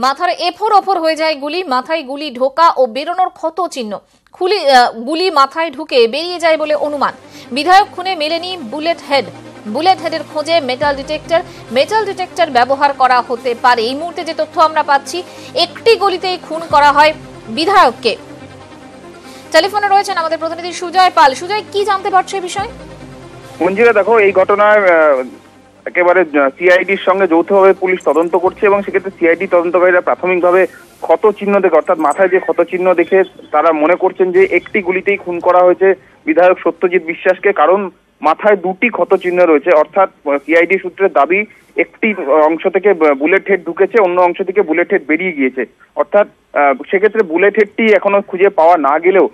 মাথার এফোর ওপর হয়ে যায় গুলি, মাথায় গুলি ঢোকা ও বেরোনোর ক্ষত চিহ্ন। গুলি মাথায় ঢুকে বেরিয়ে যায় বলে অনুমান। বিধায়ক খুনে মেলেনি বুলেট হেডের খোঁজে মেটাল ডিটেক্টর ব্যবহার করা হতে পারে। এই মুহূর্তে যে তথ্য আমরা পাচ্ছি, একটি গুলিতেই খুন করা হয় বিধায়ককে। টেলিফোনে রয়েছেন আমাদের প্রতিনিধি সুজয় পাল। সুজয়, কি জানতে পারছো এই বিষয়ে? মঞ্জিরা, দেখো, এই ঘটনায় একেবারে সিআইডির সঙ্গে যৌথভাবে পুলিশ তদন্ত করছে এবং সেক্ষেত্রে সিআইডি তদন্তকারীরা প্রাথমিকভাবে ক্ষত চিহ্ন দেখে, অর্থাৎ মাথায় যে ক্ষত চিহ্ন দেখে তারা মনে করছেন যে একটি গুলিতেই খুন করা হয়েছে বিধায়ক সত্যজিৎ বিশ্বাসকে। কারণ মাথায় দুটি ক্ষত চিহ্ন রয়েছে, অর্থাৎ সিআইডি সূত্রের দাবি একটি অংশ থেকে বুলেট হেড ঢুকেছে, অন্য অংশ থেকে বুলেট হেড বেরিয়ে গিয়েছে। অর্থাৎ সেক্ষেত্রে বুলেট হেডটি এখনো খুঁজে পাওয়া না গেলেও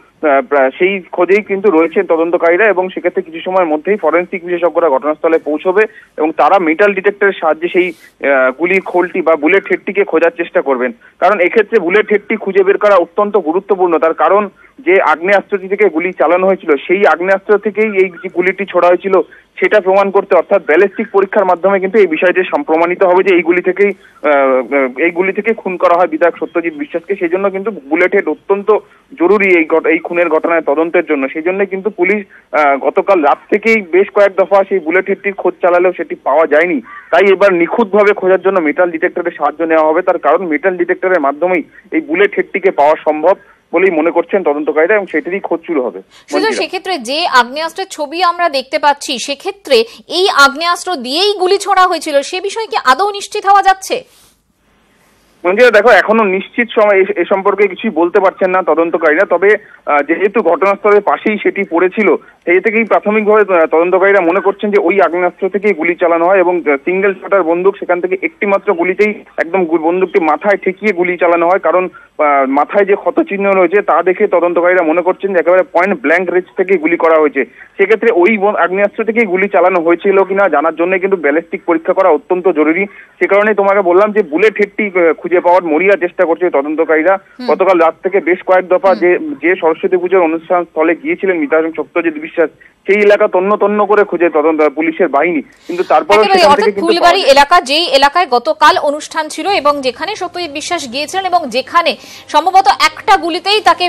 সেই খোঁজেই কিন্তু রয়েছেন তদন্তকারীরা এবং সেক্ষেত্রে কিছু সময়ের মধ্যেই ফরেন্সিক বিশেষজ্ঞরা ঘটনাস্থলে পৌঁছবে এবং তারা মেটাল ডিটেক্টরের সাহায্যে সেই গুলির খোলটি বা বুলেট হেডটিকে খোঁজার চেষ্টা করবেন। কারণ এক্ষেত্রে বুলেট হেডটি খুঁজে বের করা অত্যন্ত গুরুত্বপূর্ণ। তার কারণ যে আগ্নেয়াস্ত্রটি থেকে গুলি চালানো হয়েছিল, সেই আগ্নেয়াস্ত্র থেকেই এই যে গুলিটি ছোড়া হয়েছিল সেটা প্রমাণ করতে, অর্থাৎ ব্যালিস্টিক পরীক্ষার মাধ্যমে কিন্তু এই বিষয়টি প্রমাণিত হবে যে এই গুলি থেকে খুন করা হয় বিধায়ক সত্যজিৎ বিশ্বাসকে। সেই জন্য কিন্তু বুলেট হেড অত্যন্ত জরুরি এই খুনের ঘটনায় তদন্তের জন্য। সেই জন্য কিন্তু পুলিশ গতকাল রাত থেকেই বেশ কয়েক দফা সেই বুলেট হেডটির খোঁজ চালালেও সেটি পাওয়া যায়নি। তাই এবার নিখুঁতভাবে খোঁজার জন্য মেটাল ডিটেক্টরের সাহায্য নেওয়া হবে। তার কারণ মেটাল ডিটেক্টরের মাধ্যমেই এই বুলেট হেডটিকে পাওয়া সম্ভব বলেই মনে করছেন তদন্তকারীরা এবং সেটারই খোঁজ শুরু হবে। সেক্ষেত্রে যে আগ্নেয়াস্ত্রের ছবি আমরা দেখতে পাচ্ছি, সেক্ষেত্রে এই আগ্নেয়াস্ত্র দিয়েই গুলি ছোড়া হয়েছিল, সে বিষয়ে কি আদৌ নিশ্চিত হওয়া যাচ্ছে? মঞ্জিরা, দেখো, এখনো নিশ্চিত সময় এ সম্পর্কে কিছুই বলতে পারছেন না তদন্তকারীরা। তবে যেহেতু ঘটনাস্থলের পাশেই সেটি পড়েছিল, সেই থেকেই প্রাথমিকভাবে তদন্তকারীরা মনে করছেন যে ওই আগ্নেয়াস্ত্র থেকেই গুলি চালানো হয় এবং সিঙ্গেল শটার বন্দুক, সেখান থেকে একটি মাত্র গুলিতেই একদম বন্দুকটি মাথায় ঠেকিয়ে গুলি চালানো হয়। কারণ মাথায় যে ক্ষত চিহ্ন রয়েছে তা দেখে তদন্তকারীরা মনে করছেন যে একেবারে পয়েন্ট ব্ল্যাঙ্ক রেঞ্জ থেকে গুলি করা হয়েছে। সেক্ষেত্রে ওই আগ্নেয়াস্ত্র থেকেই গুলি চালানো হয়েছিল কিনা জানার জন্য কিন্তু ব্যালিস্টিক পরীক্ষা করা অত্যন্ত জরুরি। সে কারণে তোমাকে বললাম যে বুলেট হেডটি খুঁজে পাওয়ার মরিয়া চেষ্টা করছে তদন্তকারীরা। গতকাল রাত থেকে বেশ কয়েক দফা যে সরস্বতী পুজোর অনুষ্ঠান স্থলে গিয়েছিলেন বিধায়ক সত্যজিৎ বিশ্বাস, সেই এলাকা তন্ন করে খুঁজে পুলিশের বাহিনী, কিন্তু তারপর ফুলবাড়ি এলাকা, যেই এলাকায় গতকাল অনুষ্ঠান ছিল এবং যেখানে সত্যজিৎ বিশ্বাস গিয়েছিলেন এবং যেখানে সম্ভবত একটা গুলিতেই তাকে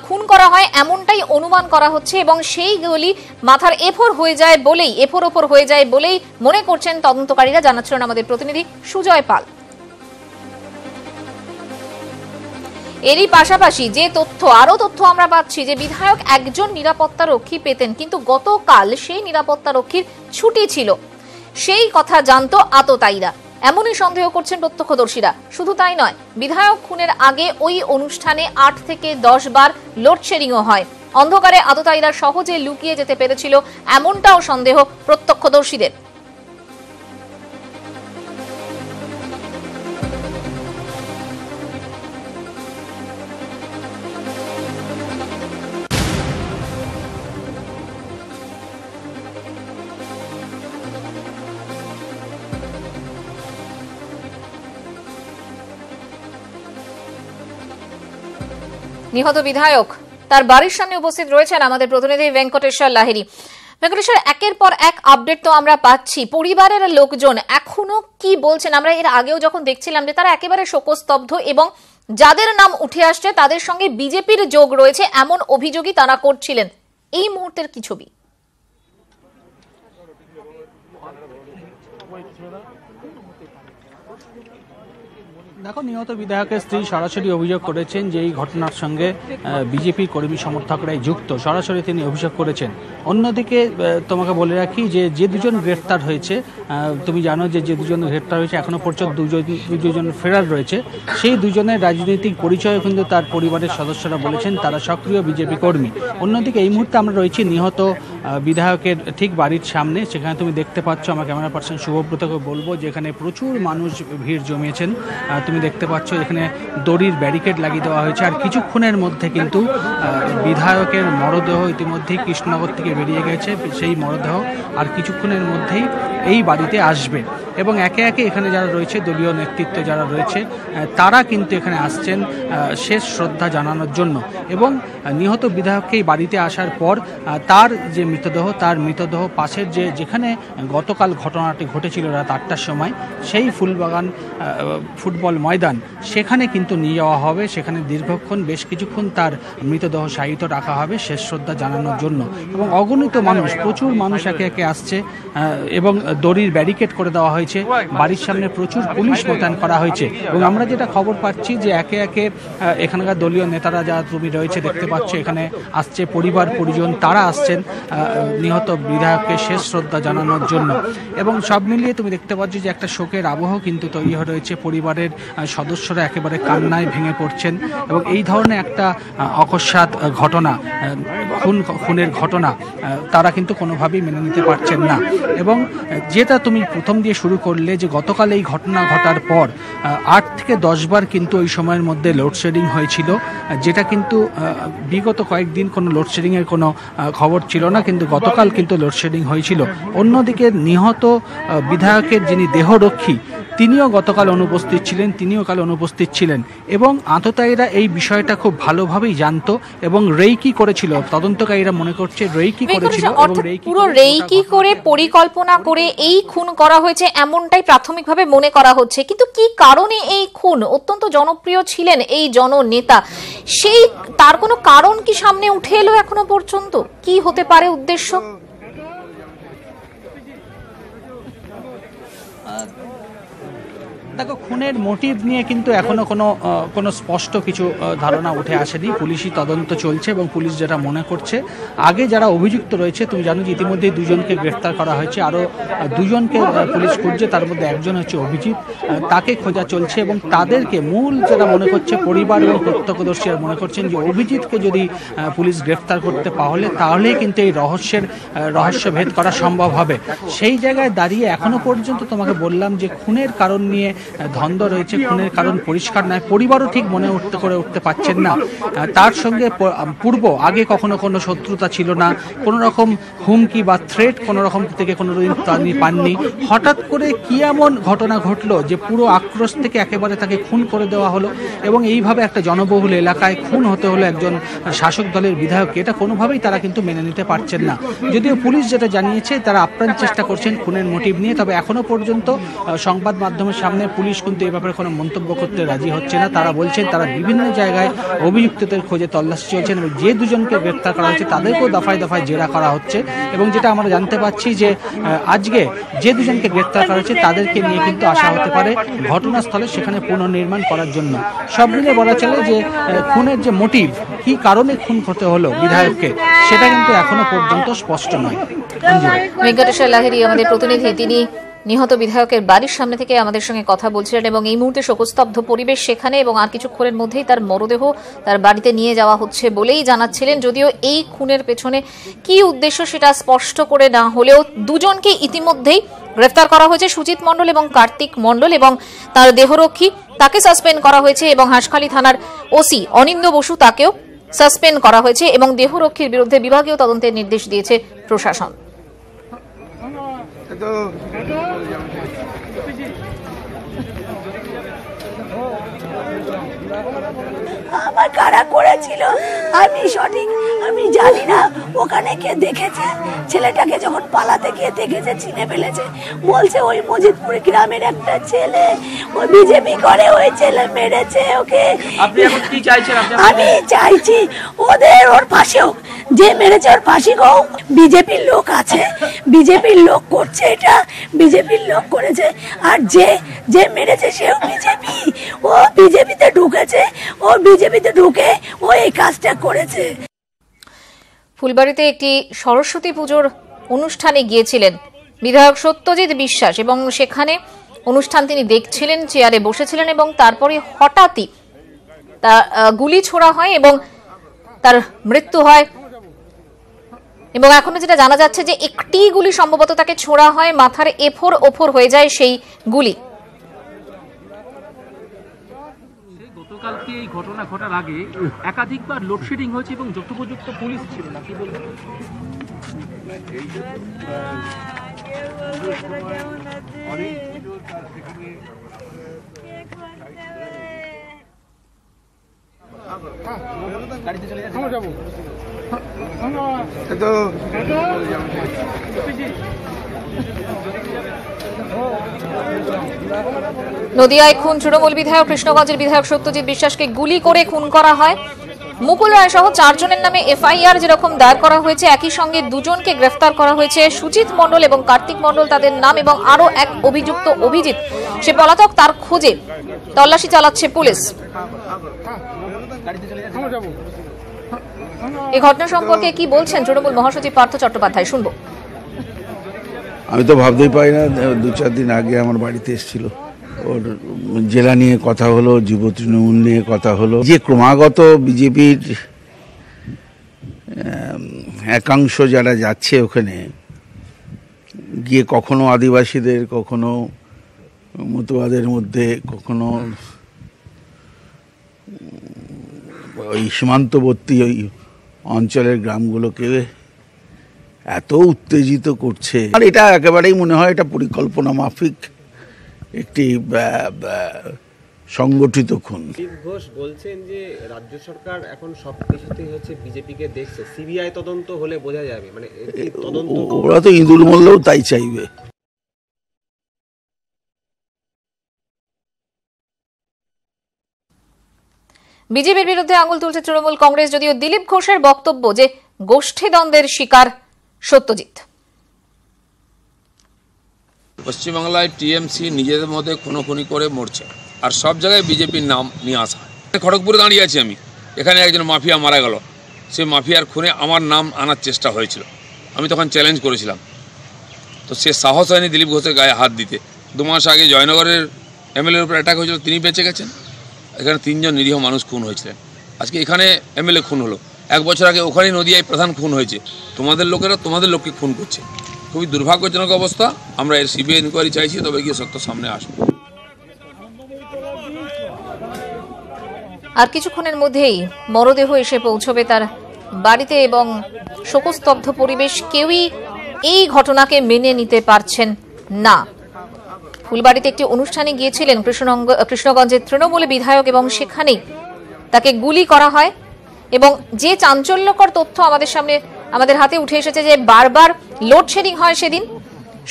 খুন করা হয় এমনটাই অনুমান করা হচ্ছে এবং সেই গুলি মাথার এফোর ওপর হয়ে যায় বলেই মনে করছেন তদন্তকারীরা, জানাচ্ছিলেন আমাদের প্রতিনিধি সুজয় পাল। এরই পাশাপাশি যে আরো তথ্য আমরা পাচ্ছি যে বিধায়ক একজন নিরাপত্তা রক্ষী পেতেন, কিন্তু গতকাল সেই নিরাপত্তা রক্ষীর ছুটি ছিল। সেই কথা জানতো আততায়ীরা, এমনই সন্দেহ করছেন প্রত্যক্ষদর্শীরা। শুধু তাই নয়, বিধায়ক খুনের আগে ওই অনুষ্ঠানে 8 থেকে 10 বার লোডশেডিংও হয়। অন্ধকারে আততায়ীরা সহজে লুকিয়ে যেতে পেরেছিল, এমনটাও সন্দেহ প্রত্যক্ষদর্শীদের। নিহত বিধায়ক তার বাড়ির সামনে উপস্থিত রয়েছেন আমাদের প্রতিনিধি ভেঙ্কটেশ্বর লাহিড়ী। ভেঙ্কটেশ্বর, একের পর এক আপডেট তো আমরা পাচ্ছি। পরিবারের লোকজন এখনো কি বলছেন? আমরা এর আগেও যখন দেখছিলাম যে তারা একেবারে শোকস্তব্ধ এবং যাদের নাম উঠে আসছে তাদের সঙ্গে বিজেপির যোগ রয়েছে এমন অভিযোগই তারা করছিলেন। এই মুহূর্তের কি ছবি? দেখো, নিহত বিধায়কের স্ত্রী সরাসরি অভিযোগ করেছেন যে এই ঘটনার সঙ্গে বিজেপি কর্মী সমর্থকরাই যুক্ত, সরাসরি তিনি অভিযোগ করেছেন। অন্যদিকে তোমাকে বলে রাখি যে দুজন গ্রেফতার হয়েছে, তুমি জানো যে দুজন গ্রেফতার হয়েছে এখনো পর্যন্ত দুজন ফেরার রয়েছে। সেই দুজনের রাজনৈতিক পরিচয় কিন্তু তার পরিবারের সদস্যরা বলেছেন তারা সক্রিয় বিজেপি কর্মী। অন্যদিকে এই মুহূর্তে আমরা রয়েছি নিহত বিধায়কের ঠিক বাড়ির সামনে, সেখানে তুমি দেখতে পাচ্ছ, আমার ক্যামেরা পার্সন শুভব্রতকে বলবো যে এখানে প্রচুর মানুষ ভিড় জমিয়েছেন। তুমি দেখতে পাচ্ছ এখানে দড়ির ব্যারিকেড লাগিয়ে দেওয়া হয়েছে। আর কিছুক্ষণের মধ্যে কিন্তু বিধায়কের মরদেহ ইতিমধ্যেই কৃষ্ণনগর থেকে বেরিয়ে গেছে। সেই মরদেহ আর কিছুক্ষণের মধ্যেই এই বাড়িতে আসবে। এবং একে একে এখানে যারা রয়েছে দলীয় নেতৃত্ব যারা রয়েছে তারা কিন্তু এখানে আসছেন শেষ শ্রদ্ধা জানানোর জন্য। এবং নিহত বিধায়ককে এই বাড়িতে আসার পর তার যে মৃতদেহ পাশের যেখানে গতকাল ঘটনাটি ঘটেছিল রাত 8টার সময় সেই ফুলবাগান ফুটবল ময়দান সেখানে কিন্তু নিয়ে যাওয়া হবে। সেখানে দীর্ঘক্ষণ বেশ কিছুক্ষণ তার মৃতদেহ শায়িত রাখা হবে শেষ শ্রদ্ধা জানানোর জন্য। এবং অগণিত মানুষ, প্রচুর মানুষ একে একে আসছে এবং দড়ির ব্যারিকেড করে দেওয়া হয়েছে, বাড়ির সামনে প্রচুর পুলিশ মোতায়েন করা হয়েছে। এবং আমরা যেটা খবর পাচ্ছি যে একে একে এখানকার দলীয় নেতারা যা তুমি রয়েছে দেখতে পাচ্ছ এখানে আসছে, পরিবার পরিজন তারা আসছেন নিহত বিধায়ককে শেষ শ্রদ্ধা জানানোর জন্য। এবং সব মিলিয়ে তুমি দেখতে পাচ্ছ যে একটা শোকের আবহ কিন্তু তৈরি হয়ে রয়েছে, পরিবারের সদস্যরা একেবারে কান্নায় ভেঙে পড়ছেন। এবং এই ধরনের একটা অকস্মাৎ ঘটনা, খুনের ঘটনা তারা কিন্তু কোনোভাবেই মেনে নিতে পারছেন না। এবং যেটা তুমি প্রথম দিয়ে শুরু করলে যে গতকাল এই ঘটনা ঘটার পর 8 থেকে 10 বার কিন্তু ওই সময়ের মধ্যে লোডশেডিং হয়েছিল, যেটা কিন্তু বিগত কয়েকদিন কোনো লোডশেডিংয়ের কোনো খবর ছিল না, কিন্তু গতকাল কিন্তু লোডশেডিং হয়েছিল। অন্যদিকে নিহত বিধায়কের যিনি দেহরক্ষী তিনিও গতকাল অনুপস্থিত ছিলেন এবং আততায়ীরা এই বিষয়টা খুব ভালোভাবেই জানতো এবং রেইকি করেছিল। তদন্তকারীরা মনে করছে রেইকি করেছিল এবং পুরো রেইকি করে পরিকল্পনা করে এই খুন করা হয়েছে এমনটাই প্রাথমিকভাবে মনে করা হচ্ছে। কিন্তু কি কারণে এই খুন? অত্যন্ত জনপ্রিয় ছিলেন এই জননেতা, সেই তার কোনো কারণ কি সামনে উঠে এলো এখনো পর্যন্ত? কি হতে পারে উদ্দেশ্য? দেখো, খুনের মোটিভ নিয়ে কিন্তু এখনো কোনো স্পষ্ট কিছু ধারণা উঠে আসেনি। পুলিশি তদন্ত চলছে এবং পুলিশ যেটা মনে করছে, আগে যারা অভিযুক্ত রয়েছে তুমি জানো যে ইতিমধ্যে 2জনকে গ্রেফতার করা হয়েছে, আরও 2জনকে পুলিশ খুঁজছে, তার মধ্যে একজন হচ্ছে অভিজিৎ, তাকে খোঁজা চলছে। এবং তাদেরকে মূল যেটা মনে করছে পরিবার এবং প্রত্যক্ষদর্শীরা মনে করছেন যে অভিজিৎকে যদি পুলিশ গ্রেফতার করতে তাহলে কিন্তু এই রহস্য ভেদ করা সম্ভব হবে। সেই জায়গায় দাঁড়িয়ে এখনো পর্যন্ত তোমাকে বললাম যে খুনের কারণ নিয়ে দ্বন্দ্ব রয়েছে, খুনের কারণ পরিষ্কার নয়, পরিবারও ঠিক মনে উঠতে পারছেন না। তার সঙ্গে আগে কখনো কোনো শত্রুতা ছিল না, কোনো রকম হুমকি বা থ্রেট কোনো রকম থেকে কোনোদিন পাননি। হঠাৎ করে কি এমন ঘটনা ঘটলো যে পুরো আক্রোশ থেকে একেবারে তাকে খুন করে দেওয়া হলো এবং এইভাবে একটা জনবহুল এলাকায় খুন হতে হলো একজন শাসক দলের বিধায়ককে, এটা কোনোভাবেই তারা কিন্তু মেনে নিতে পারছেন না। যদিও পুলিশ যেটা জানিয়েছে তারা আপ্রাণ চেষ্টা করছেন খুনের মোটিভ নিয়ে, তবে এখনো পর্যন্ত সংবাদ মাধ্যমের সামনে পুলিশ কিন্তু এই ব্যাপারে কোনো মন্তব্য করতে রাজি হচ্ছে না। তারা বলছেন তারা বিভিন্ন জায়গায় অভিযুক্তদের খোঁজে তল্লাশি চলছেন এবং যে 2জনকে গ্রেফতার করা হয়েছে তাদেরকেও দফায় দফায় জেরা করা হচ্ছে। এবং যেটা আমরা জানতে পাচ্ছি যে আজকে যে 2জনকে গ্রেফতার করা হয়েছে তাদেরকে নিয়ে কিন্তু আসা হতে পারে ঘটনাস্থলে, সেখানে পুনর্নির্মাণ করার জন্য। সব মিলিয়ে বলা চলে যে খুনের যে মোটিভ, কি কারণে খুন হতে হলো বিধায়ককে, সেটা কিন্তু এখনো পর্যন্ত স্পষ্ট নয়। ভেঙ্কটেশ্বর লাহিড়ী আমাদের প্রতিনিধি, তিনি নিহত বিধায়কের বাড়ির সামনে থেকে আমাদের সঙ্গে কথা বলছিলেন এবং এই মুহূর্তে শোকস্তব্ধ পরিবেশ সেখানে এবং আর কিছুক্ষণের মধ্যেই তার মরদেহ তার বাড়িতে নিয়ে যাওয়া হচ্ছে বলেই জানাচ্ছিলেন। যদিও এই খুনের পেছনে কি উদ্দেশ্য সেটা স্পষ্ট করে না হলেও 2জনকে ইতিমধ্যেই গ্রেফতার করা হয়েছে, সুজিত মণ্ডল এবং কার্তিক মণ্ডল, এবং তার দেহরক্ষী তাকে সাসপেন্ড করা হয়েছে এবং হাঁসখালী থানার ওসি অনিন্দ্য বসু তাকেও সাসপেন্ড করা হয়েছে এবং দেহরক্ষীর বিরুদ্ধে বিভাগীয় তদন্তের নির্দেশ দিয়েছে প্রশাসন। আমার কারা করেছিল আমি জানি না। ওখানে কে দেখেছে ছেলেটাকে, যখন পালাতে গিয়ে দেখেছে, চিনে ফেলেছে। বলছে ওই মজিদপুর গ্রামের একটা ছেলে, ওই বিজেপি করে, ওই ছেলে মেরেছে ওকে। আমি চাইছি ওর ফাঁসি হোক, যে মেরেছে ওর ফাঁসি হোক। বিজেপির লোক আছে, বিজেপির লোক করছে এটা, বিজেপির লোক করেছে। আর যে মেরেছে সেও বিজেপি, ও বিজেপিতে ঢুকেছে, ও বিজেপিতে ঢুকে ও এই কাজটা করেছে। ফুলবাড়িতে একটি সরস্বতী পুজোর অনুষ্ঠানে গিয়েছিলেন বিধায়ক সত্যজিৎ বিশ্বাস এবং সেখানে অনুষ্ঠান তিনি দেখছিলেন, চেয়ারে বসেছিলেন এবং তারপরে হঠাৎই গুলি ছোড়া হয় এবং তার মৃত্যু হয়। এবং এখনো যেটা জানা যাচ্ছে যে একটি গুলি সম্ভবত তাকে ছোড়া হয়, মাথার এফোর ওফোর হয়ে যায় সেই গুলি। গতকালকে এই ঘটনা ঘটার আগে একাধিকবার লোডশেডিং হয়েছে এবং যথোপযুক্ত পুলিশ ছিল না, কি বলবেন? অনেক নদিয়ায় খুন তৃণমূল বিধায়ক, কৃষ্ণগঞ্জের বিধায়ক সত্যজিৎ বিশ্বাসকে গুলি করে খুন করা হয়। মুকুল রায় সহ 4 জনের নামে এফআইআর যেরকম দায়ের করা হয়েছে, একই সঙ্গে 2 জনকে গ্রেফতার করা হয়েছে। সুজিত মণ্ডল এবং কার্তিক মণ্ডল তাদের নাম, এবং আরো এক অভিযুক্ত অভিজিৎ সে পলাতক, তার খোঁজে তল্লাশি চালাচ্ছে পুলিশ। এই ঘটনা সম্পর্কে কি বলছেন তৃণমূল মহাসচিব পার্থ চট্টোপাধ্যায়, শুনবো। আমি তো ভাবতেই পারি না, 2-4 দিন আগে আমার বাড়িতে এসেছিল, ওর জেলা নিয়ে কথা হলো, যুব তৃণমূল নিয়ে কথা হলো, যে ক্রমাগত বিজেপির একাংশ যারা যাচ্ছে ওখানে গিয়ে কখনো আদিবাসীদের, কখনো মতুয়াদের মধ্যে, কখনো ওই সীমান্তবর্তী ওই অঞ্চলের গ্রামগুলোকে এত উত্তেজিত করছে, আর এটা একেবারেই মনে হয় এটা পরিকল্পনা মাফিক একটি সংগঠিত খুন। ঘোষ বলছেন যে রাজ্য সরকার এখন সব কিছুতেই হচ্ছে বিজেপিকে দেখছে, সিবিআই তদন্ত হলে বোঝা যাবে, মানে তদন্ত ওরা তো ইঁদুর মরলেও তাই চাইবে। বিজেপির বিরুদ্ধে আঙুল তুলছে তৃণমূল কংগ্রেস, যদিও দিলীপ ঘোষের বক্তব্য যে গোষ্ঠীদ্বন্দ্বের শিকার সত্যজিৎ। পশ্চিমবাংলায় টিএমসি নিজেদের মধ্যে খুনোখুনি করে মরছে, আর সব জায়গায় বিজেপির নাম নিয়ে আসা হয়। খড়গপুরে দাঁড়িয়ে আছি আমি, এখানে একজন মাফিয়া মারা গেল, সেই মাফিয়ার খুনে আমার নাম আনার চেষ্টা হয়েছিল, আমি তখন চ্যালেঞ্জ করেছিলাম, তো সে সাহস হয়নি দিলীপ ঘোষের গায়ে হাত দিতে। 2 মাস আগে জয়নগরের এমএলএর উপর অ্যাটাক হয়েছিল, তিনি বেঁচে গেছেন। এখানে 3 জন নিরীহ মানুষ খুন হয়েছিলেন, আজকে এখানে এমএলএ খুন হলো। 1 বছর আগে ওখানেই নদিয়ায় প্রধান খুন হয়েছে। তোমাদের লোকেরা তোমাদের লোককে খুন করছে, খুবই দুর্ভাগ্যজনক অবস্থা। আমরা এর সিবিআই ইনকোয়ারি চাইছি, তবে গিয়ে সত্য সামনে আসবে। আর কিছুক্ষণের মধ্যেই মরদেহ এসে পৌঁছবে তার বাড়িতে, এবং শোকস্তব্ধ পরিবেশ। কেউই এই ঘটনাকে মেনে নিতে পারছেন না। ফুলবাড়িতে একটি অনুষ্ঠানে গিয়েছিলেন কৃষ্ণগঞ্জের তৃণমূল বিধায়ক, এবং সেখানেই তাকে গুলি করা হয়। এবং যে চাঞ্চল্যকর তথ্য আমাদের হাতে উঠে এসেছে, যে বারবার লোডশেডিং হয়, সেদিন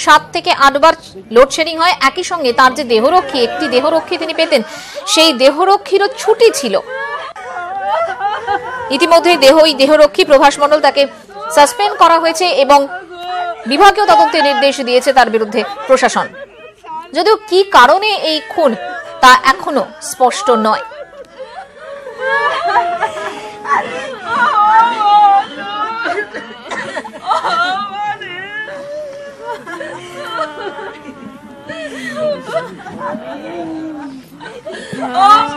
7 থেকে 8 বার লোডশেডিং হয়। একই সঙ্গে তার যে দেহরক্ষী, একটি দেহরক্ষী তিনি পেতেন, সেই দেহরক্ষীরও ছুটি ছিল। ইতিমধ্যেই দেহরক্ষী প্রভাস মণ্ডল, তাকে সাসপেন্ড করা হয়েছে এবং বিভাগীয় তদন্তের নির্দেশ দিয়েছে তার বিরুদ্ধে প্রশাসন। যদিও কি কারণে এই খুন তা এখনো স্পষ্ট নয়। Oh,